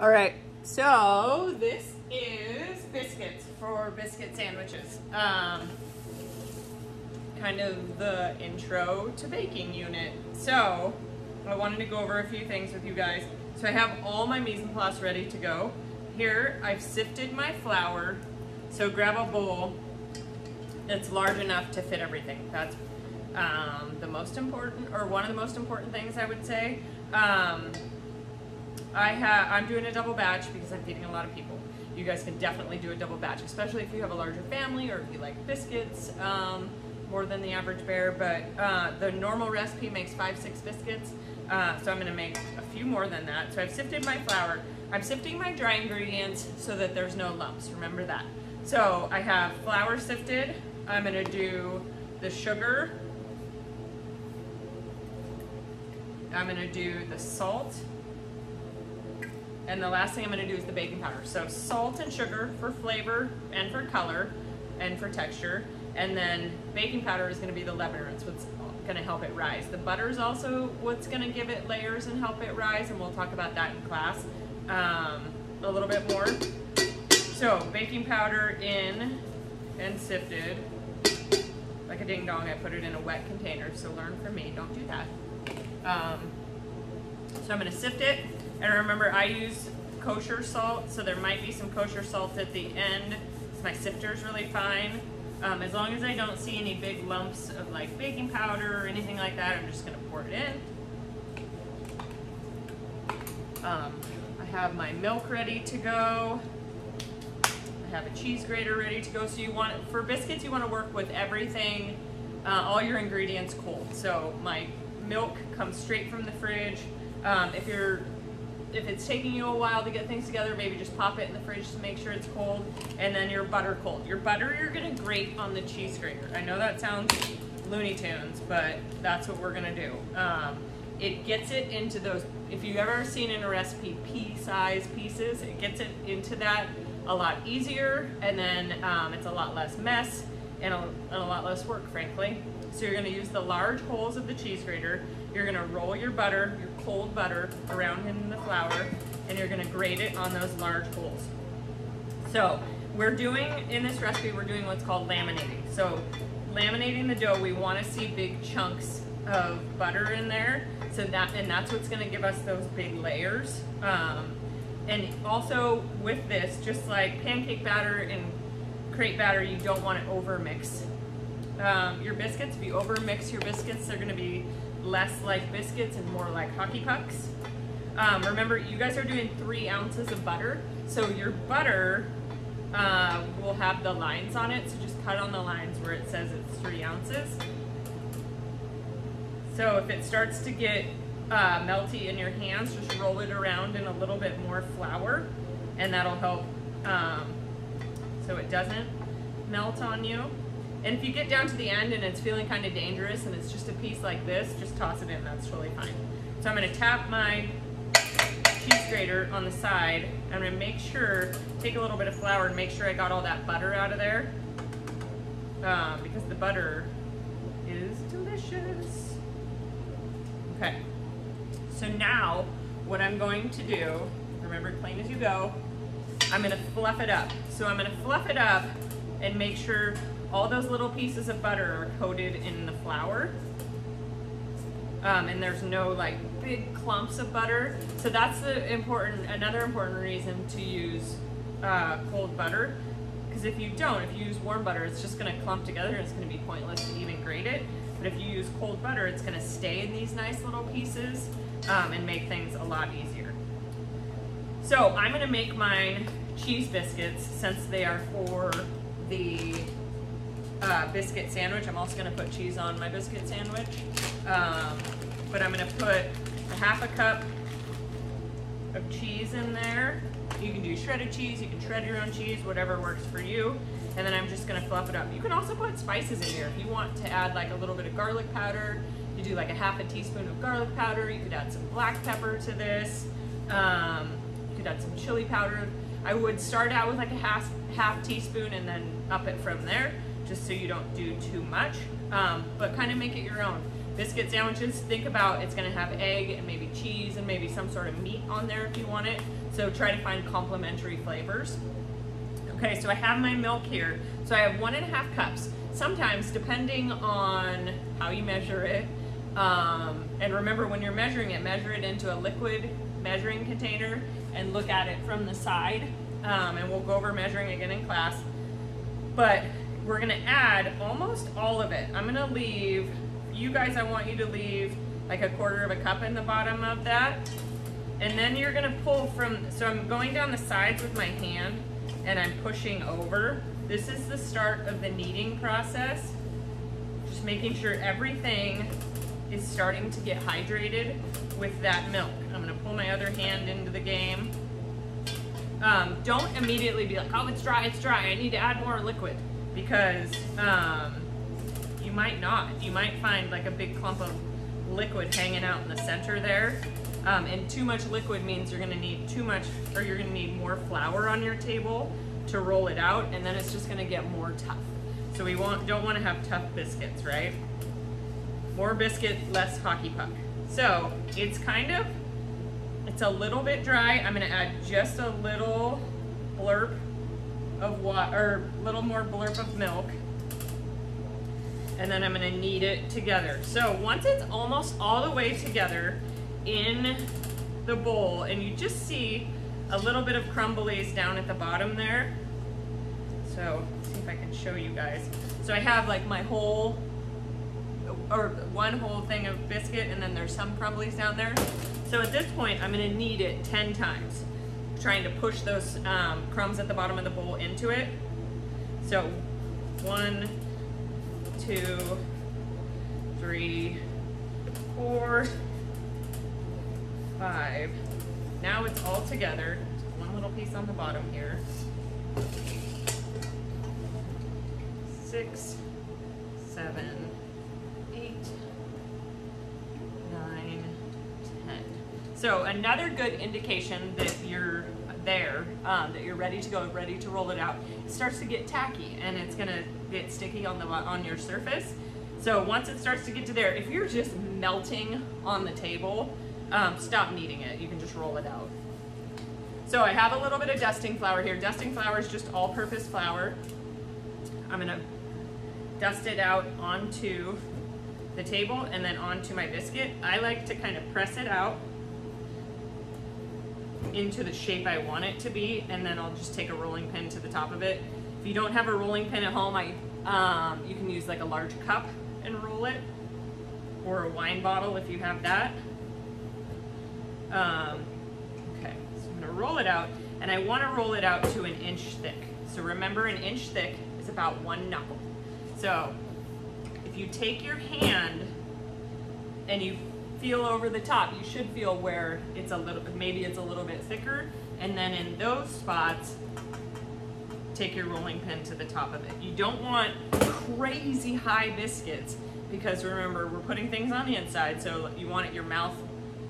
All right, so this is biscuits for biscuit sandwiches. Kind of the intro to baking unit. So I wanted to go over a few things with you guys. So I have all my mise en place ready to go. Here I've sifted my flour. So grab a bowl that's large enough to fit everything. That's the most important, or one of the most important things I would say. I'm doing a double batch because I'm feeding a lot of people. You guys can definitely do a double batch, especially if you have a larger family or if you like biscuits more than the average bear. But the normal recipe makes 5-6 biscuits, so I'm going to make a few more than that. So I've sifted my flour. I'm sifting my dry ingredients so that there's no lumps. Remember that. So I have flour sifted. I'm going to do the sugar. I'm going to do the salt. And the last thing I'm going to do is the baking powder. So salt and sugar for flavor and for color and for texture. And then baking powder is going to be the leavener. It's what's going to help it rise. The butter is also what's going to give it layers and help it rise. And we'll talk about that in class a little bit more. So baking powder in and sifted. Like a ding dong, I put it in a wet container. So learn from me. Don't do that. So I'm going to sift it. And remember, I use kosher salt, so there might be some kosher salt at the end. So my sifter's really fine. As long as I don't see any big lumps of like baking powder or anything like that, I'm just gonna pour it in. I have my milk ready to go. I have a cheese grater ready to go. So you want, for biscuits, you wanna work with everything, all your ingredients cold. So my milk comes straight from the fridge. If it's taking you a while to get things together, maybe just pop it in the fridge to make sure it's cold. And then your butter cold. Your butter you're gonna grate on the cheese grater. I know that sounds Looney Tunes, but that's what we're gonna do. It gets it into those, if you've ever seen in a recipe pea-sized pieces, it gets it into that a lot easier, and then it's a lot less mess and a lot less work, frankly. So you're gonna use the large holes of the cheese grater. You're gonna roll your butter, your cold butter, around in the flour, and you're gonna grate it on those large holes. So we're doing, in this recipe, we're doing what's called laminating. So laminating the dough, we wanna see big chunks of butter in there, and that's what's gonna give us those big layers. And also with this, just like pancake batter and crepe batter, you don't wanna over-mix your biscuits. If you over-mix your biscuits, they're gonna be less like biscuits and more like hockey pucks. Remember, you guys are doing 3 ounces of butter, so your butter will have the lines on it, so just cut on the lines where it says it's 3 ounces. So if it starts to get melty in your hands, just roll it around in a little bit more flour, and that'll help so it doesn't melt on you. And if you get down to the end and it's feeling kind of dangerous and it's just a piece like this, just toss it in, that's totally fine. So I'm gonna tap my cheese grater on the side. I'm gonna make sure, take a little bit of flour and make sure I got all that butter out of there, because the butter is delicious. Okay, so now what I'm going to do, remember, clean as you go, I'm gonna fluff it up. So I'm gonna fluff it up and make sure all those little pieces of butter are coated in the flour, and there's no like big clumps of butter. So that's another important reason to use cold butter, because if you use warm butter, it's just gonna clump together and it's gonna be pointless to even grate it. But if you use cold butter, it's gonna stay in these nice little pieces and make things a lot easier. So I'm gonna make mine cheese biscuits, since they are for the biscuit sandwich. I'm also going to put cheese on my biscuit sandwich, but I'm going to put a ½ cup of cheese in there. You can do shredded cheese, you can shred your own cheese, whatever works for you. And then I'm just going to fluff it up. You can also put spices in here. If you want to add like a little bit of garlic powder, you do like a ½ teaspoon of garlic powder. You could add some black pepper to this. You could add some chili powder. I would start out with like a half teaspoon and then up it from there, just so you don't do too much, but kind of make it your own. Biscuit sandwiches, think about it's gonna have egg and maybe cheese and maybe some sort of meat on there if you want it. So try to find complementary flavors. Okay, so I have my milk here. So I have 1.5 cups. Sometimes, depending on how you measure it, and remember when you're measuring it, measure it into a liquid measuring container and look at it from the side. And we'll go over measuring again in class. But we're gonna add almost all of it. I'm gonna leave, you guys, I want you to leave like 1/4 cup in the bottom of that. And then you're gonna pull from, so I'm going down the sides with my hand and I'm pushing over. This is the start of the kneading process. Just making sure everything is starting to get hydrated with that milk. I'm gonna pull my other hand into the game. Don't immediately be like, oh, it's dry, I need to add more liquid. Because you might not. You might find like a big clump of liquid hanging out in the center there. And too much liquid means you're gonna need too much, or you're gonna need more flour on your table to roll it out, and then it's just gonna get more tough. So we don't wanna have tough biscuits, right? More biscuit, less hockey puck. So it's a little bit dry. I'm gonna add just a little blurb of water, or a little more blurb of milk. And then I'm gonna knead it together. So once it's almost all the way together in the bowl, and you just see a little bit of crumblies down at the bottom there. So let's see if I can show you guys. So I have like my whole, or one whole thing of biscuit, and then there's some crumblies down there. So at this point, I'm gonna knead it 10 times, trying to push those crumbs at the bottom of the bowl into it. So 1, 2, 3, 4, 5. Now it's all together. One little piece on the bottom here. 6, 7, 8, 9, 10. So another good indication that you're there, that you're ready to go, ready to roll it out. It starts to get tacky and it's gonna get sticky on your surface. So once it starts to get to there, if you're just melting on the table, stop kneading it. You can just roll it out. So I have a little bit of dusting flour here. Dusting flour is just all-purpose flour. I'm gonna dust it out onto the table and then onto my biscuit. I like to kind of press it out into the shape I want it to be, and then I'll just take a rolling pin to the top of it. If you don't have a rolling pin at home, you can use like a large cup and roll it, or a wine bottle if you have that. Okay, so I'm gonna roll it out, and I wanna roll it out to 1 inch thick. So remember, 1 inch thick is about 1 knuckle. So if you take your hand and you feel over the top, you should feel where it's maybe it's a little bit thicker, and then in those spots, take your rolling pin to the top of it. You don't want crazy high biscuits, because remember, we're putting things on the inside, so you want your mouth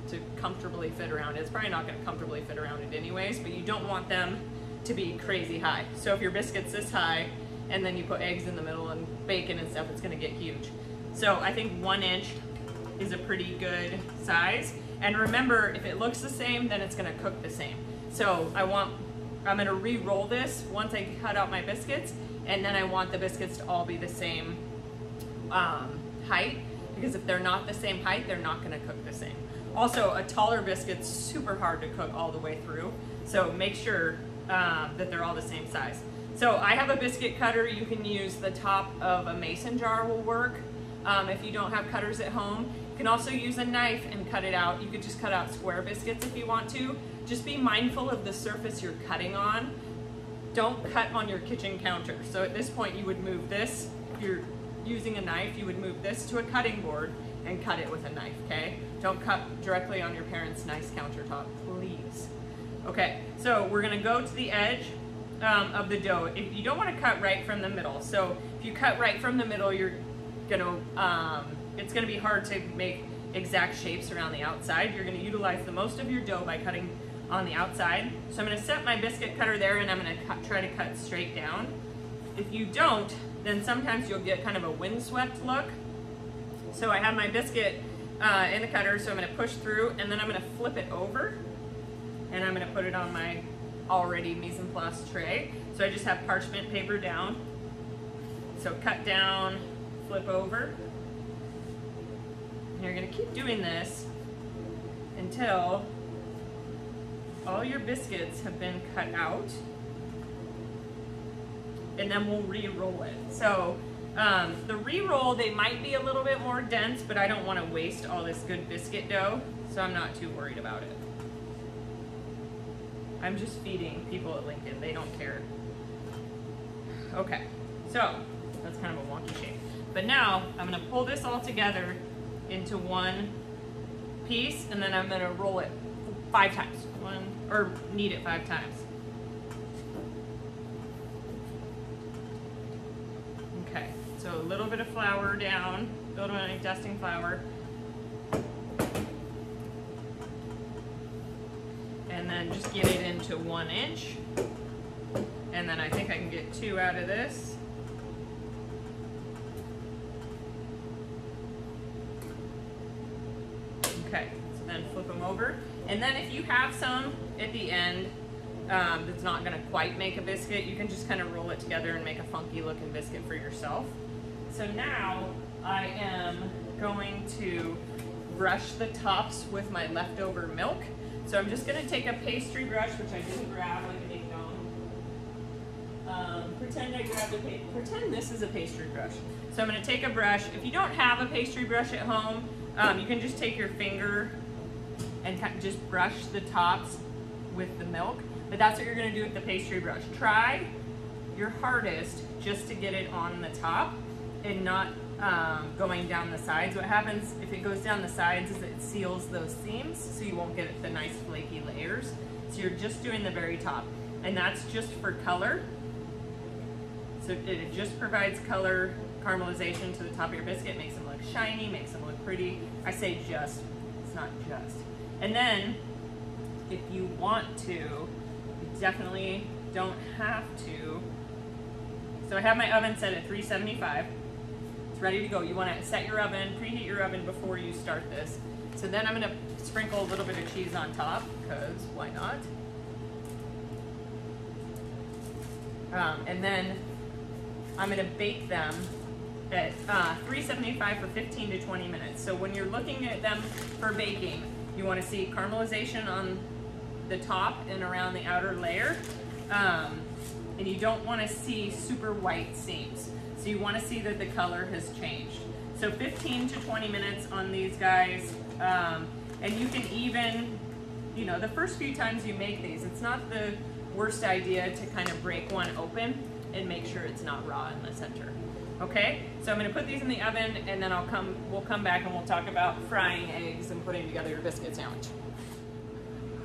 to comfortably fit around it. It's probably not going to comfortably fit around it anyways, but you don't want them to be crazy high. So if your biscuit's this high, and then you put eggs in the middle and bacon and stuff, it's going to get huge. So I think 1 inch is a pretty good size. And remember, if it looks the same, then it's going to cook the same. So I'm going to re-roll this once I cut out my biscuits, and then I want the biscuits to all be the same height, because if they're not the same height, they're not going to cook the same. Also, a taller biscuit's super hard to cook all the way through, so make sure that they're all the same size. So I have a biscuit cutter. You can use the top of a mason jar will work if you don't have cutters at home. You can also use a knife and cut it out. You could just cut out square biscuits if you want to. Just be mindful of the surface you're cutting on. Don't cut on your kitchen counter. So at this point you would move this. If you're using a knife, you would move this to a cutting board and cut it with a knife, okay? Don't cut directly on your parents' nice countertop, please. Okay, so we're gonna go to the edge of the dough. If you don't wanna cut right from the middle. So if you cut right from the middle, you're gonna, it's gonna be hard to make exact shapes around the outside. You're gonna utilize the most of your dough by cutting on the outside. So I'm gonna set my biscuit cutter there, and I'm gonna try to cut straight down. If you don't, then sometimes you'll get kind of a windswept look, So I have my biscuit in the cutter, so I'm gonna push through, and then I'm gonna flip it over, and I'm gonna put it on my already mise en place tray. So I just have parchment paper down. So cut down, flip over. And you're gonna keep doing this until all your biscuits have been cut out. And then we'll re-roll it. So the re-roll, they might be a little bit more dense, but I don't want to waste all this good biscuit dough, so I'm not too worried about it. I'm just feeding people at Lincoln, they don't care. Okay, so that's kind of a wonky shape. But now I'm gonna pull this all together into one piece, and then I'm gonna roll it 5 times. Knead it 5 times. Okay, so a little bit of flour down, a little bit of dusting flour. And then just get it into 1 inch. And then I think I can get 2 out of this. Okay, so then flip them over. And then if you have some at the end that's not gonna quite make a biscuit, you can just kind of roll it together and make a funky looking biscuit for yourself. So now I am going to brush the tops with my leftover milk. So I'm just gonna take a pastry brush, which I didn't grab like a ding dong. Pretend this is a pastry brush. So I'm gonna take a brush. If you don't have a pastry brush at home, you can just take your finger and just brush the tops with the milk. But that's what you're gonna do with the pastry brush. Try your hardest just to get it on the top and not going down the sides. What happens if it goes down the sides is it seals those seams, so you won't get the nice flaky layers. So you're just doing the very top. And that's just for color. So it just provides color caramelization to the top of your biscuit, makes them look shiny, makes them look pretty. I say just, it's not just. And then, if you want to, you definitely don't have to. So I have my oven set at 375. It's ready to go. You want to set your oven, preheat your oven before you start this. So then I'm going to sprinkle a little bit of cheese on top, because why not? And then I'm going to bake them at 375 for 15 to 20 minutes. So when you're looking at them for baking, you want to see caramelization on the top and around the outer layer. And you don't want to see super white seams. So you want to see that the color has changed. So 15 to 20 minutes on these guys. And you can even, you know, the first few times you make these, it's not the worst idea to kind of break one open and make sure it's not raw in the center. Okay, so I'm going to put these in the oven, and then we'll come back and we'll talk about frying eggs and putting together your biscuit sandwich.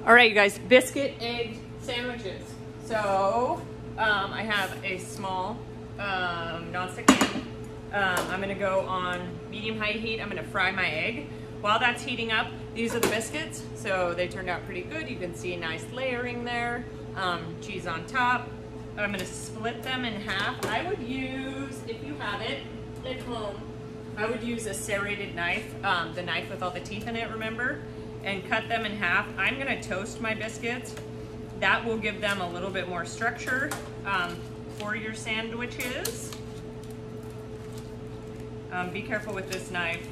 All right, you guys, biscuit egg sandwiches. So I have a small nonstick pan. I'm going to go on medium-high heat. I'm going to fry my egg. While that's heating up, these are the biscuits. So they turned out pretty good. You can see a nice layering there. Cheese on top. I'm going to split them in half. I would use, if you have it at home, I would use a serrated knife, the knife with all the teeth in it, remember? And cut them in half. I'm going to toast my biscuits. That will give them a little bit more structure for your sandwiches. Be careful with this knife.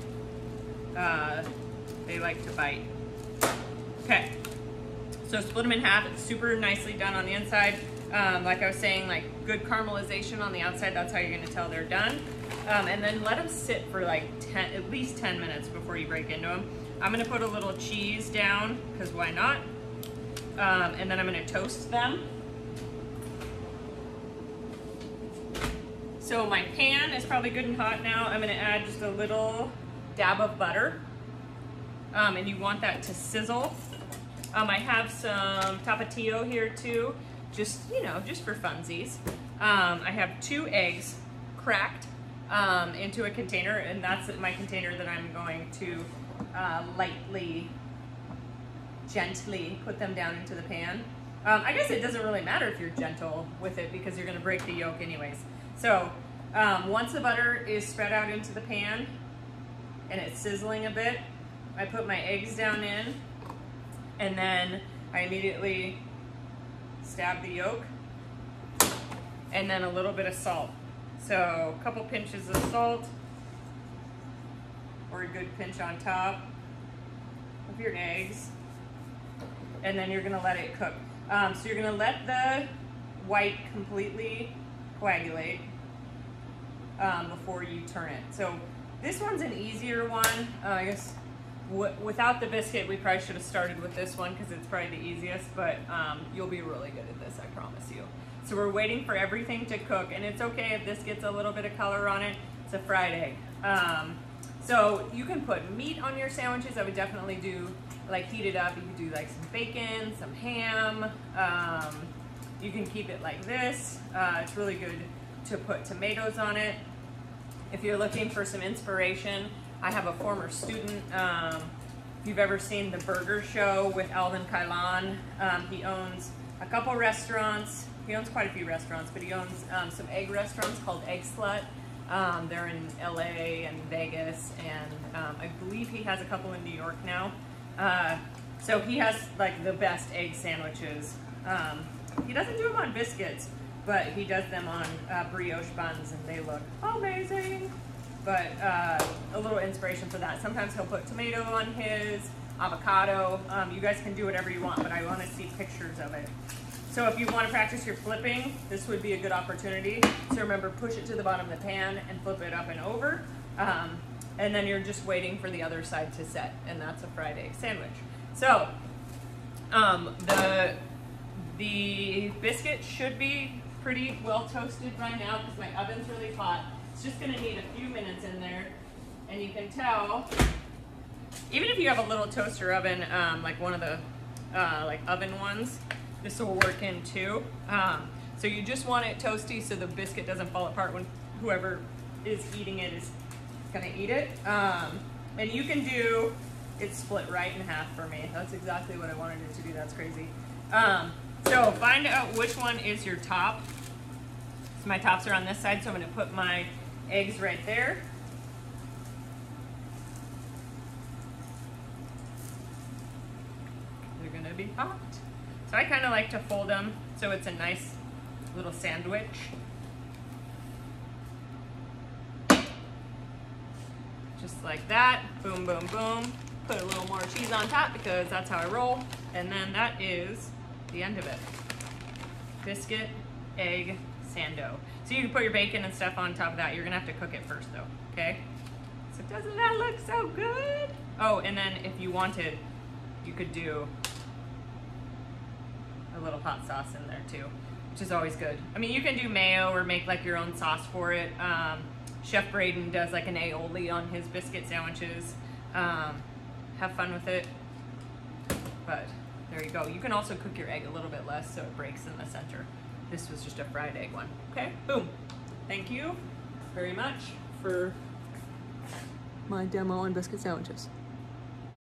They like to bite. Okay, so split them in half. It's super nicely done on the inside. Like I was saying, like good caramelization on the outside. That's how you're going to tell they're done. And then let them sit for like at least 10 minutes before you break into them. I'm going to put a little cheese down, because why not? And then I'm going to toast them. So my pan is probably good and hot now. I'm going to add just a little dab of butter. And you want that to sizzle. I have some tapatio here too, just, you know, just for funsies. I have 2 eggs cracked into a container, and that's my container that I'm going to lightly, gently put them down into the pan. I guess it doesn't really matter if you're gentle with it, because you're going to break the yolk anyways. So once the butter is spread out into the pan, and it's sizzling a bit, I put my eggs down in, and then I immediately stab the yolk, and then a little bit of salt. So a couple pinches of salt, or a good pinch on top of your eggs, and then you're gonna let it cook. So you're gonna let the white completely coagulate before you turn it. So this one's an easier one. I guess without the biscuit, we probably should have started with this one because it's probably the easiest, but you'll be really good at this, I promise you. So we're waiting for everything to cook, and it's okay if this gets a little bit of color on it. It's a fried egg. So you can put meat on your sandwiches. I would definitely do, like, heat it up. You could do like some bacon, some ham. You can keep it like this. It's really good to put tomatoes on it. If you're looking for some inspiration, I have a former student. If you've ever seen The Burger Show with Alvin Kailan, he owns a couple restaurants. He owns quite a few restaurants, but he owns some egg restaurants called Egg Slut. They're in LA and Vegas, and I believe he has a couple in New York now. So he has like the best egg sandwiches. He doesn't do them on biscuits, but he does them on brioche buns, and they look amazing. But a little inspiration for that. Sometimes he'll put tomato on his, avocado. You guys can do whatever you want, but I want to see pictures of it. So if you want to practice your flipping, this would be a good opportunity. So remember, push it to the bottom of the pan and flip it up and over. And then you're just waiting for the other side to set, and that's a fried egg sandwich. So the biscuit should be pretty well toasted right now because my oven's really hot. It's just gonna need a few minutes in there, and you can tell, even if you have a little toaster oven, like one of the like oven ones, this will work in too. So you just want it toasty so the biscuit doesn't fall apart when whoever is eating it is gonna eat it. And you can do, it's split right in half for me. That's exactly what I wanted it to do. That's crazy. So find out which one is your top. So my tops are on this side, so I'm gonna put my eggs right there. They're gonna be hot. So I kind of like to fold them so it's a nice little sandwich. Just like that, boom, boom, boom. Put a little more cheese on top because that's how I roll. And then that is the end of it. Biscuit, egg, sando. So you can put your bacon and stuff on top of that. You're gonna have to cook it first though, okay? So doesn't that look so good? Oh, and then if you wanted, you could do a little hot sauce in there too, which is always good. I mean, you can do mayo or make like your own sauce for it. Chef Braden does like an aioli on his biscuit sandwiches. Have fun with it. But there you go. You can also cook your egg a little bit less so it breaks in the center. This was just a fried egg one. Okay, boom. Thank you very much for my demo on biscuit sandwiches.